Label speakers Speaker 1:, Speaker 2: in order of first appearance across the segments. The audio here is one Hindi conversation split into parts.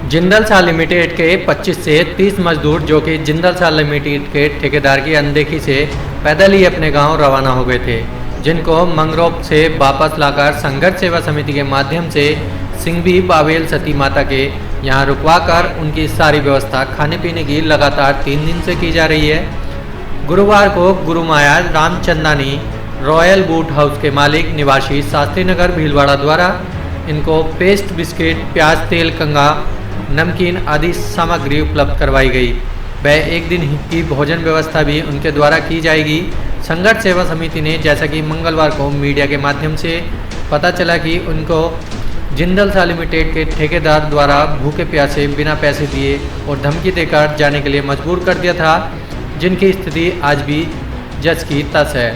Speaker 1: जिंदल साल लिमिटेड के 25 से 30 मजदूर जो कि जिंदल साल लिमिटेड के ठेकेदार की अनदेखी से पैदल ही अपने गांव रवाना हो गए थे, जिनको मंगरोप से वापस लाकर संघर्ष सेवा समिति के माध्यम से सिंघवी बावेल सती माता के यहां रुकवाकर उनकी सारी व्यवस्था खाने पीने की लगातार 3 दिन से की जा रही है। गुरुवार को गुरुमाया रामचंदानी रॉयल बूट हाउस के मालिक निवासी शास्त्री नगर भीलवाड़ा द्वारा इनको पेस्ट, बिस्किट, प्याज, तेल, कंगा, नमकीन आदि सामग्री उपलब्ध करवाई गई। वह एक दिन की भोजन व्यवस्था भी उनके द्वारा की जाएगी। संघर्ष सेवा समिति ने जैसा कि मंगलवार को मीडिया के माध्यम से पता चला कि उनको जिंदल साल लिमिटेड के ठेकेदार द्वारा भूखे प्यासे बिना पैसे दिए और धमकी देकर जाने के लिए मजबूर कर दिया था, जिनकी स्थिति आज भी जस की तस है।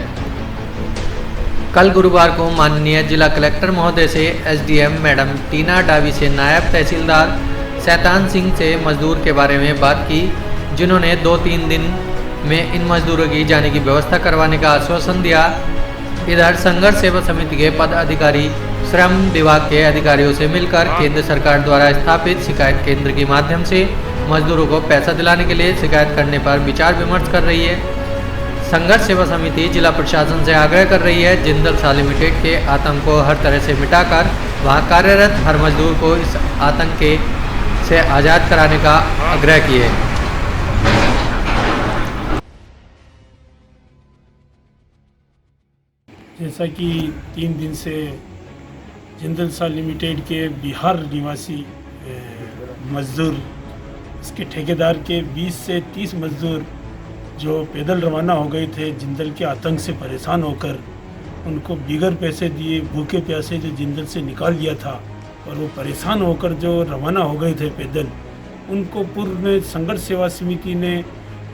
Speaker 1: कल गुरुवार को माननीय जिला कलेक्टर महोदय से एसडीएम मैडम टीना डावी से नायब तहसीलदार शैतान सिंह से मजदूर के बारे में बात की, जिन्होंने 2-3 दिन में इन मजदूरों की जाने की व्यवस्था करवाने का आश्वासन दिया। इधर संघर्ष सेवा समिति के पदाधिकारी श्रम विभाग के अधिकारियों से मिलकर केंद्र सरकार द्वारा स्थापित शिकायत केंद्र के माध्यम से मजदूरों को पैसा दिलाने के लिए शिकायत करने पर विचार विमर्श कर रही है। संघर्ष सेवा समिति जिला प्रशासन से आग्रह कर रही है जिंदल साल लिमिटेड के आतंक को हर तरह से मिटाकर वहां कार्यरत हर मजदूर को इस आतंक के से आज़ाद कराने का आग्रह किए।
Speaker 2: जैसा कि 3 दिन से जिंदल साल लिमिटेड के बिहार निवासी मजदूर, इसके ठेकेदार के 20 से 30 मजदूर जो पैदल रवाना हो गए थे जिंदल के आतंक से परेशान होकर, उनको बिगर पैसे दिए भूखे प्यासे जो जिंदल से निकाल दिया था और वो परेशान होकर जो रवाना हो गए थे पैदल, उनको पूर्व में संघर्ष सेवा समिति ने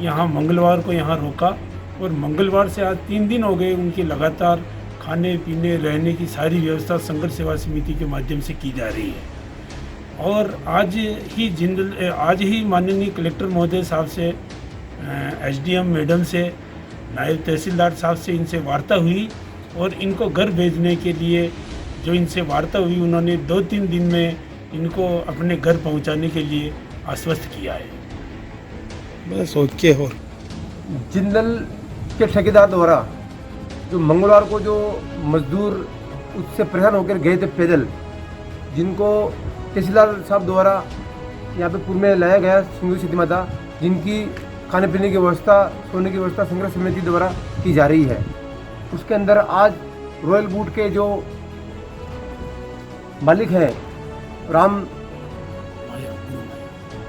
Speaker 2: यहाँ मंगलवार को यहाँ रोका और मंगलवार से आज 3 दिन हो गए उनकी लगातार खाने पीने रहने की सारी व्यवस्था संघर्ष सेवा समिति के माध्यम से की जा रही है। और आज ही माननीय कलेक्टर महोदय साहब से, एसडीएम मैडम से, नायब तहसीलदार साहब से इनसे वार्ता हुई और इनको घर भेजने के लिए जो इनसे वार्ता हुई, उन्होंने 2-3 दिन में इनको अपने घर पहुंचाने के लिए आश्वस्त किया है।
Speaker 3: मैं सोच के और
Speaker 4: जिंदल के ठेकेदार द्वारा जो मंगलवार को जो मजदूर उससे परेशान होकर गए थे पैदल, जिनको तहसीलदार साहब द्वारा यहाँ पे पूर्व में लाया गया सिंघवी सती माता, जिनकी खाने पीने की व्यवस्था, सोने की व्यवस्था संघर्ष समिति द्वारा की जा रही है। उसके अंदर आज रॉयल बूट के जो मालिक हैं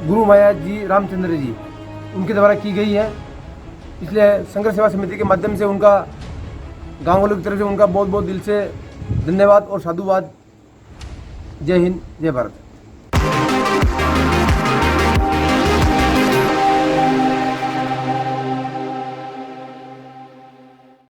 Speaker 4: गुरुमाया जी रामचंद्र जी, उनके द्वारा की गई है। इसलिए संघर्ष सेवा समिति के माध्यम से उनका गाँव वालों की तरफ से उनका बहुत बहुत दिल से धन्यवाद और साधुवाद। जय हिंद, जय भारत।